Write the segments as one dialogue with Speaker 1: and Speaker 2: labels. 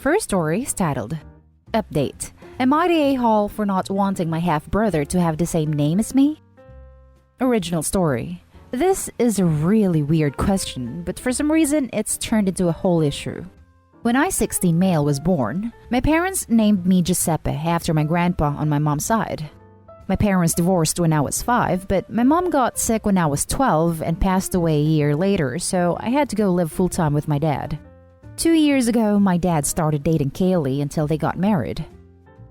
Speaker 1: First story is titled, Update. Am I the a-hole for not wanting my half-brother to have the same name as me? Original story. This is a really weird question, but for some reason it's turned into a whole issue. When I, 16 male, was born, my parents named me Giuseppe after my grandpa on my mom's side. My parents divorced when I was 5, but my mom got sick when I was 12 and passed away a year later, so I had to go live full-time with my dad. 2 years ago, my dad started dating Kailey until they got married.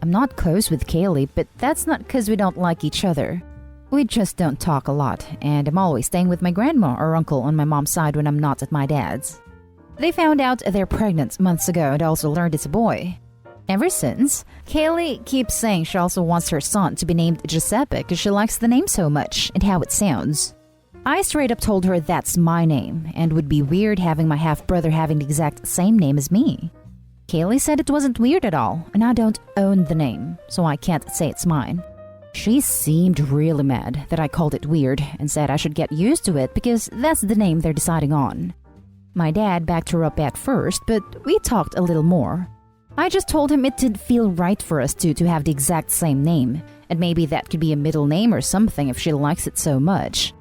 Speaker 1: I'm not close with Kailey, but that's not because we don't like each other. We just don't talk a lot, and I'm always staying with my grandma or uncle on my mom's side when I'm not at my dad's. They found out they're pregnant months ago and also learned it's a boy. Ever since, Kailey keeps saying she also wants her son to be named Giuseppe because she likes the name so much and how it sounds. I straight up told her that's my name and would be weird having my half-brother having the exact same name as me. Kailey said it wasn't weird at all and I don't own the name, so I can't say it's mine. She seemed really mad that I called it weird and said I should get used to it because that's the name they're deciding on. My dad backed her up at first, but we talked a little more. I just told him it did feel right for us two to have the exact same name, and maybe that could be a middle name or something if she likes it so much.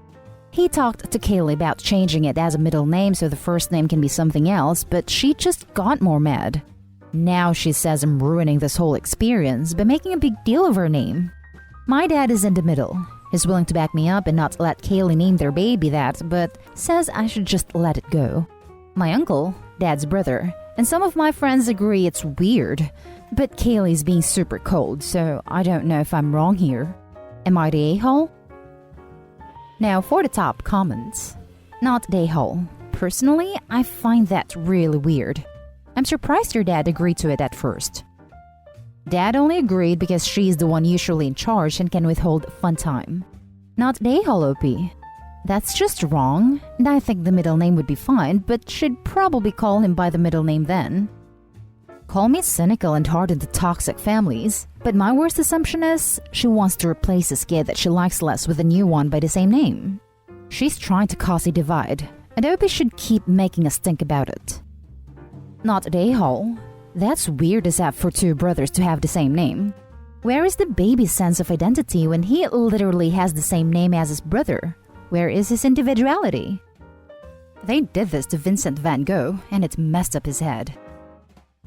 Speaker 1: He talked to Kailey about changing it as a middle name so the first name can be something else, but she just got more mad. Now she says I'm ruining this whole experience by making a big deal of her name. My dad is in the middle. He's willing to back me up and not let Kailey name their baby that, but says I should just let it go. My uncle, Dad's brother, and some of my friends agree it's weird, but Kailey's being super cold, so I don't know if I'm wrong here. Am I the a-hole? Now for the top comments. Not the a-hole. Personally, I find that really weird. I'm surprised your dad agreed to it at first. Dad only agreed because she's the one usually in charge and can withhold fun time. Not the a-hole, OP. That's just wrong, and I think the middle name would be fine, but should probably call him by the middle name then. Call me cynical and hardened to toxic families, but my worst assumption is she wants to replace this kid that she likes less with a new one by the same name. She's trying to cause a divide, and OP should keep making us think about it. Not the a-hole. That's weird as F for two brothers to have the same name. Where is the baby's sense of identity when he literally has the same name as his brother? Where is his individuality? They did this to Vincent van Gogh, and it messed up his head.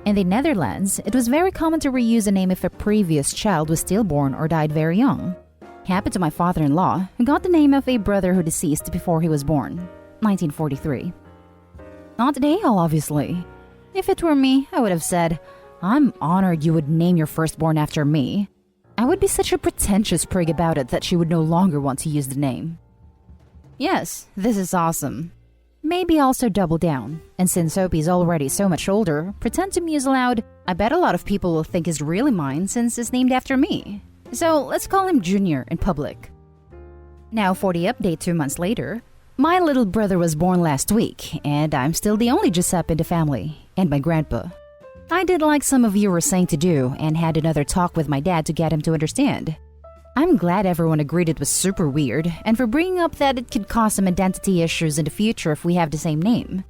Speaker 1: In the Netherlands, it was very common to reuse a name if a previous child was stillborn or died very young. Happened to my father-in-law, who got the name of a brother who deceased before he was born, 1943. Not the a-hole, obviously. If it were me, I would have said, I'm honored you would name your firstborn after me. I would be such a pretentious prig about it that she would no longer want to use the name. Yes, this is awesome. Maybe also double down, and since Soapy's already so much older, pretend to muse aloud, I bet a lot of people will think he's really mine since it's named after me. So let's call him Junior in public. Now for the update 2 months later. My little brother was born last week, and I'm still the only Giuseppe in the family, and my grandpa. I did like some of you were saying to do, and had another talk with my dad to get him to understand. I'm glad everyone agreed it was super weird, and for bringing up that it could cause some identity issues in the future if we have the same name.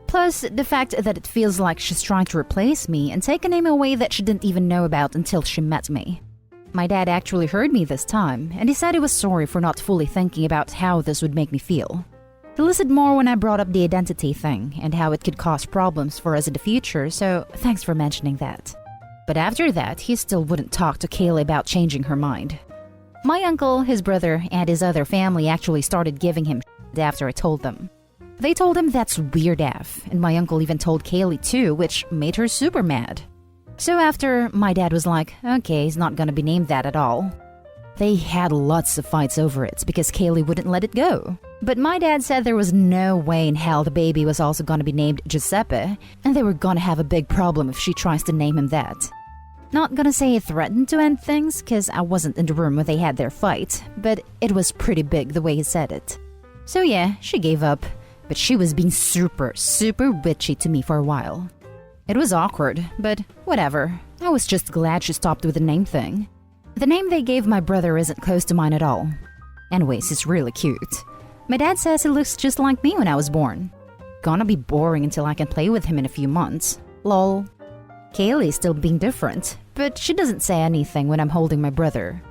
Speaker 1: Plus, the fact that it feels like she's trying to replace me and take a name away that she didn't even know about until she met me. My dad actually heard me this time, and he said he was sorry for not fully thinking about how this would make me feel. He listened more when I brought up the identity thing and how it could cause problems for us in the future, so thanks for mentioning that. But after that, he still wouldn't talk to Kailey about changing her mind. My uncle, his brother, and his other family actually started giving him shit after I told them. They told him that's weird AF, and my uncle even told Kailey too, which made her super mad. So after, my dad was like, okay, he's not gonna be named that at all. They had lots of fights over it because Kailey wouldn't let it go. But my dad said there was no way in hell the baby was also gonna be named Giuseppe, and they were gonna have a big problem if she tries to name him that. Not gonna say it threatened to end things, cause I wasn't in the room when they had their fight, but it was pretty big the way he said it. So yeah, she gave up, but she was being super bitchy to me for a while. It was awkward, but whatever. I was just glad she stopped with the name thing. The name they gave my brother isn't close to mine at all. Anyways, it's really cute. My dad says he looks just like me when I was born. Gonna be boring until I can play with him in a few months. Lol. Kailey's still being different, but she doesn't say anything when I'm holding my brother.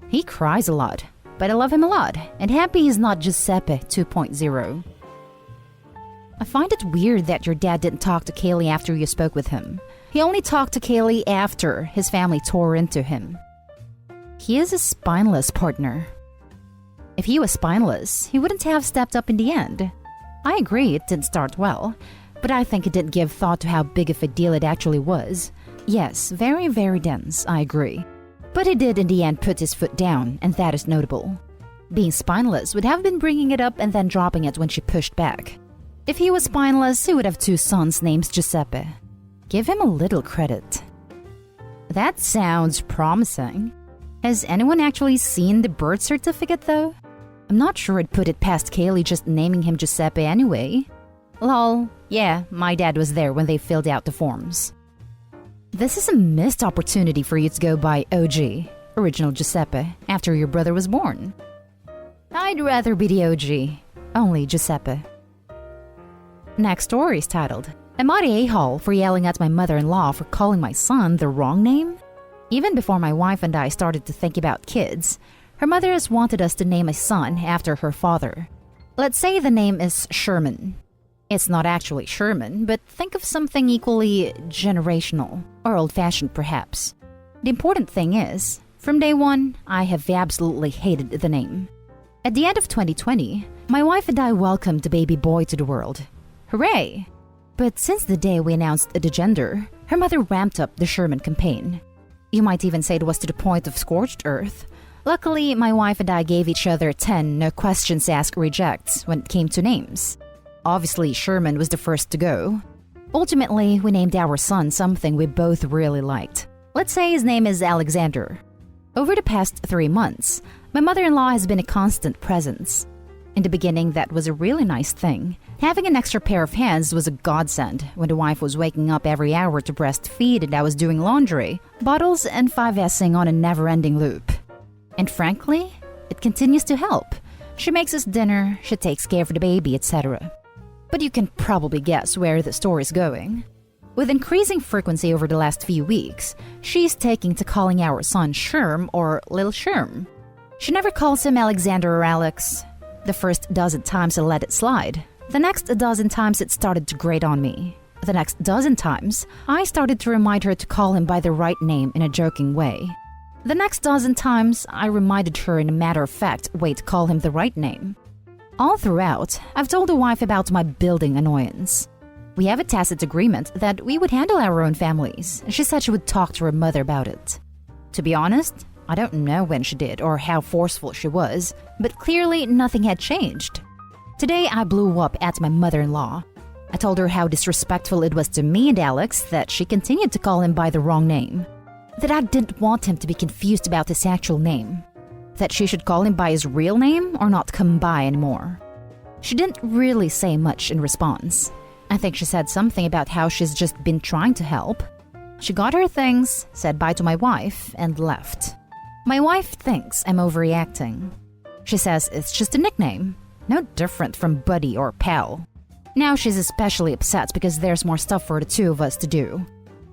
Speaker 1: He cries a lot, but I love him a lot, and happy he's not Giuseppe 2.0. I find it weird that your dad didn't talk to Kailey after you spoke with him. He only talked to Kailey after his family tore into him. He is a spineless partner. If he was spineless, he wouldn't have stepped up in the end. I agree it didn't start well, but I think it didn't give thought to how big of a deal it actually was. Yes, very, very dense, I agree. But he did in the end put his foot down, and that is notable. Being spineless would have been bringing it up and then dropping it when she pushed back. If he was spineless, he would have 2 sons named Giuseppe. Give him a little credit. That sounds promising. Has anyone actually seen the birth certificate though? I'm not sure I'd put it past Kailey just naming him Giuseppe anyway. Lol, yeah, my dad was there when they filled out the forms. This is a missed opportunity for you to go by OG, original Giuseppe, after your brother was born. I'd rather be the OG, only Giuseppe. Next story is titled, Am I the a-hole for yelling at my mother-in-law for calling my son the wrong name? Even before my wife and I started to think about kids, her mother has wanted us to name a son after her father. Let's say the name is Sherman. It's not actually Sherman, but think of something equally generational, or old-fashioned perhaps. The important thing is, from day one, I have absolutely hated the name. At the end of 2020, my wife and I welcomed the baby boy to the world. Hooray! But since the day we announced the gender, her mother ramped up the Sherman campaign. You might even say it was to the point of scorched earth. Luckily, my wife and I gave each other 10 no questions asked rejects when it came to names. Obviously, Sherman was the first to go. Ultimately, we named our son something we both really liked. Let's say his name is Alexander. Over the past 3 months, my mother-in-law has been a constant presence. In the beginning, that was a really nice thing. Having an extra pair of hands was a godsend when the wife was waking up every hour to breastfeed and I was doing laundry, bottles, and 5S'ing on a never-ending loop. And frankly, it continues to help. She makes us dinner, she takes care of the baby, etc. But you can probably guess where the story's going. With increasing frequency over the last few weeks, she's taking to calling our son Sherm or Lil Sherm. She never calls him Alexander or Alex. The first dozen times I let it slide. The next dozen times it started to grate on me. The next dozen times, I started to remind her to call him by the right name in a joking way. The next dozen times, I reminded her in a matter-of-fact way to call him the right name. All throughout, I've told the wife about my building annoyance. We have a tacit agreement that we would handle our own families. She said she would talk to her mother about it. To be honest, I don't know when she did or how forceful she was, but clearly nothing had changed. Today, I blew up at my mother-in-law. I told her how disrespectful it was to me and Alex that she continued to call him by the wrong name. That I didn't want him to be confused about his actual name. That she should call him by his real name or not come by anymore. She didn't really say much in response. I think she said something about how she's just been trying to help. She got her things, said bye to my wife, and left. My wife thinks I'm overreacting. She says it's just a nickname, no different from buddy or pal. Now she's especially upset because there's more stuff for the two of us to do.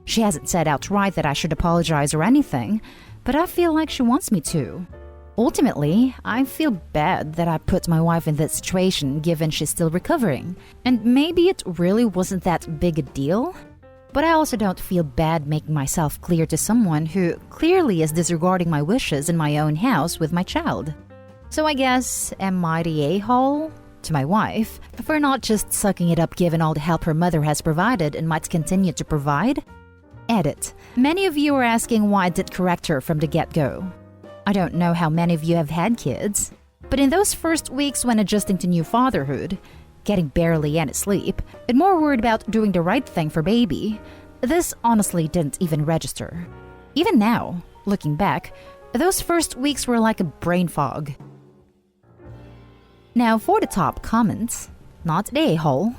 Speaker 1: She hasn't said outright that I should apologize or anything, but I feel like she wants me to. Ultimately, I feel bad that I put my wife in that situation given she's still recovering, and maybe it really wasn't that big a deal. But I also don't feel bad making myself clear to someone who clearly is disregarding my wishes in my own house with my child. So I guess, am I the a-hole? To my wife, for not just sucking it up given all the help her mother has provided and might continue to provide? Edit. Many of you are asking why I did correct her from the get-go. I don't know how many of you have had kids, but in those first weeks when adjusting to new fatherhood, getting barely any sleep, and more worried about doing the right thing for baby, this honestly didn't even register. Even now, looking back, those first weeks were like a brain fog. Now for the top comments. Not the a-hole.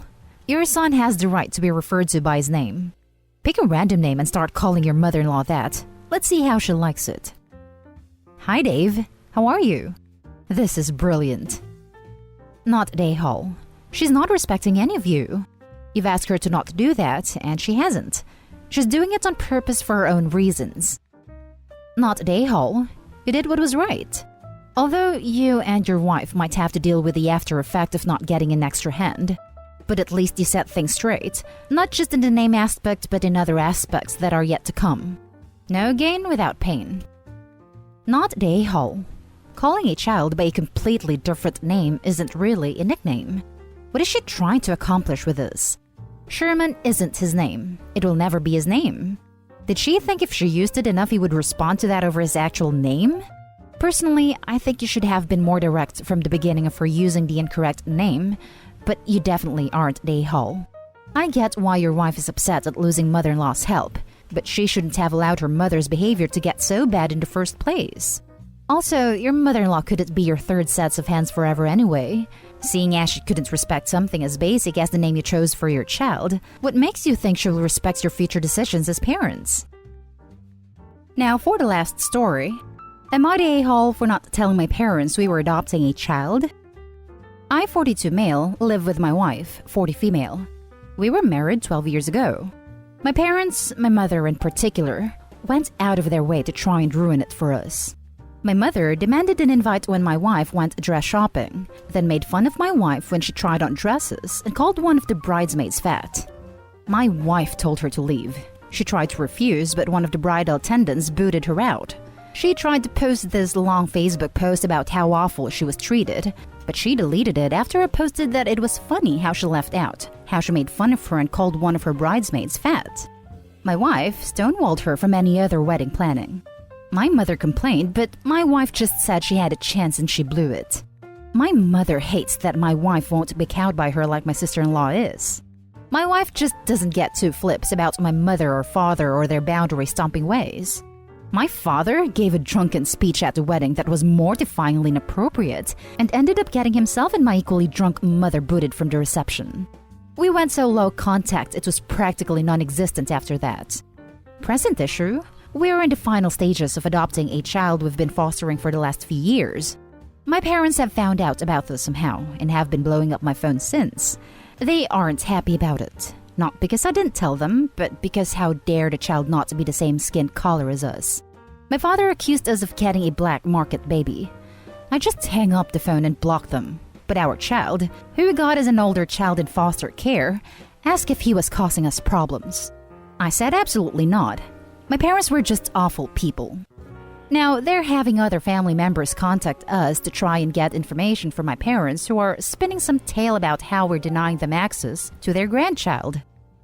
Speaker 1: Your son has the right to be referred to by his name. Pick a random name and start calling your mother-in-law that. Let's see how she likes it. Hi Dave, how are you? This is brilliant. Not the a-hole. She's not respecting any of you. You've asked her to not do that, and she hasn't. She's doing it on purpose for her own reasons. Not the a-hole. You did what was right. Although you and your wife might have to deal with the after effect of not getting an extra hand. But at least you set things straight, not just in the name aspect but in other aspects that are yet to come. No gain without pain. Not the a-hole. Calling a child by a completely different name isn't really a nickname. What is she trying to accomplish with this? Sherman isn't his name. It will never be his name. Did she think if she used it enough he would respond to that over his actual name? Personally, I think you should have been more direct from the beginning of her using the incorrect name, but you definitely aren't the a-hole. I get why your wife is upset at losing mother-in-law's help, but she shouldn't have allowed her mother's behavior to get so bad in the first place. Also, your mother-in-law couldn't be your third sets of hands forever anyway. Seeing as she couldn't respect something as basic as the name you chose for your child, what makes you think she will respect your future decisions as parents? Now for the last story. Am I the a-hole for not telling my parents we were adopting a child? I, 42 male, live with my wife, 40 female. We were married 12 years ago. My parents, my mother in particular, went out of their way to try and ruin it for us. My mother demanded an invite when my wife went dress shopping, then made fun of my wife when she tried on dresses and called one of the bridesmaids fat. My wife told her to leave. She tried to refuse, but one of the bridal attendants booted her out. She tried to post this long Facebook post about how awful she was treated, but she deleted it after I posted that it was funny how she left out, how she made fun of her and called one of her bridesmaids fat. My wife stonewalled her from any other wedding planning. My mother complained, but my wife just said she had a chance and she blew it. My mother hates that my wife won't be cowed by her like my sister-in-law is. My wife just doesn't get two flips about my mother or father or their boundary-stomping ways. My father gave a drunken speech at the wedding that was mortifyingly inappropriate and ended up getting himself and my equally drunk mother booted from the reception. We went so low contact it was practically non-existent after that. Present issue? We're in the final stages of adopting a child we've been fostering for the last few years. My parents have found out about this somehow and have been blowing up my phone since. They aren't happy about it. Not because I didn't tell them, but because how dare the child not be the same skin color as us. My father accused us of getting a black market baby. I just hang up the phone and block them. But our child, who we got as an older child in foster care, asked if he was causing us problems. I said absolutely not. My parents were just awful people. Now, they're having other family members contact us to try and get information from my parents who are spinning some tale about how we're denying them access to their grandchild.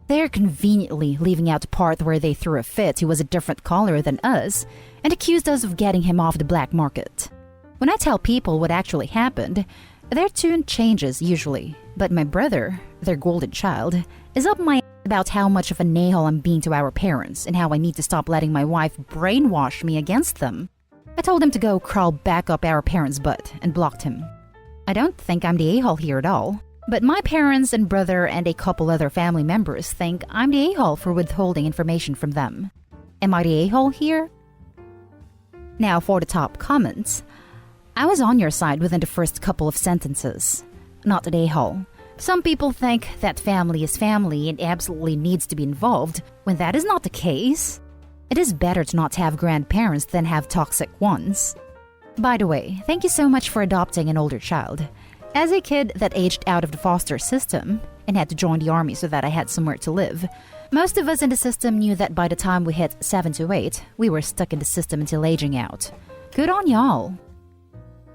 Speaker 1: They're conveniently leaving out the part where they threw a fit he was a different color than us and accused us of getting him off the black market. When I tell people what actually happened, their tune changes usually, but my brother, their golden child, is up my about how much of an a-hole I'm being to our parents and how I need to stop letting my wife brainwash me against them. I told him to go crawl back up our parents' butt and blocked him. I don't think I'm the a-hole here at all, but my parents and brother and a couple other family members think I'm the a-hole for withholding information from them. Am I the a-hole here? Now for the top comments. I was on your side within the first couple of sentences. Not the a-hole. Some people think that family is family and absolutely needs to be involved, when that is not the case. It is better to not have grandparents than have toxic ones. By the way, thank you so much for adopting an older child. As a kid that aged out of the foster system and had to join the army so that I had somewhere to live, most of us in the system knew that by the time we hit 7 to 8, we were stuck in the system until aging out. Good on y'all.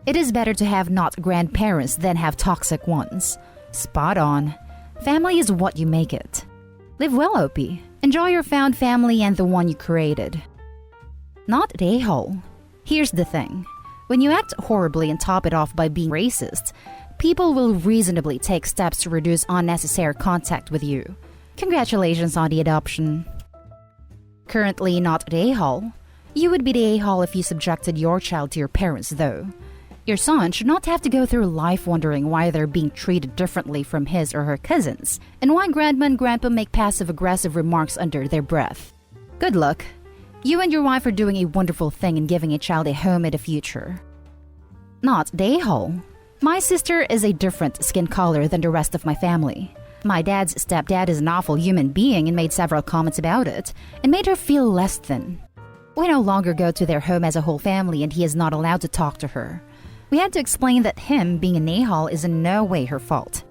Speaker 1: It is better to have not grandparents than have toxic ones. Spot on. Family is what you make it. Live well, Opie. Enjoy your found family and the one you created. Not the a-hole. Here's the thing. When you act horribly and top it off by being racist, people will reasonably take steps to reduce unnecessary contact with you. Congratulations on the adoption. Currently not the a-hole. You would be the a-hole if you subjected your child to your parents, though. Your son should not have to go through life wondering why they're being treated differently from his or her cousins, and why grandma and grandpa make passive-aggressive remarks under their breath. Good luck. You and your wife are doing a wonderful thing in giving a child a home in the future. Not the a-hole. My sister is a different skin color than the rest of my family. My dad's stepdad is an awful human being and made several comments about it and made her feel less than. We no longer go to their home as a whole family and he is not allowed to talk to her. We had to explain that him being an a-hole is in no way her fault.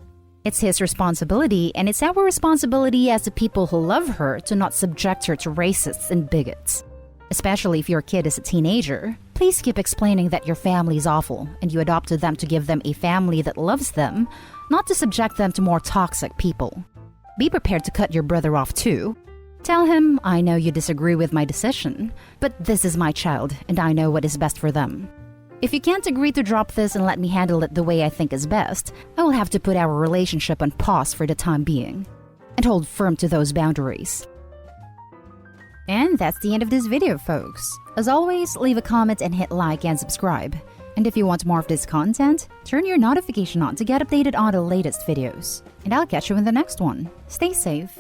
Speaker 1: It's his responsibility, and it's our responsibility as the people who love her to not subject her to racists and bigots. Especially if your kid is a teenager, please keep explaining that your family is awful and you adopted them to give them a family that loves them, not to subject them to more toxic people. Be prepared to cut your brother off too. Tell him, I know you disagree with my decision, but this is my child and I know what is best for them. If you can't agree to drop this and let me handle it the way I think is best, I will have to put our relationship on pause for the time being. And hold firm to those boundaries. And that's the end of this video, folks. As always, leave a comment and hit like and subscribe. And if you want more of this content, turn your notification on to get updated on the latest videos. And I'll catch you in the next one. Stay safe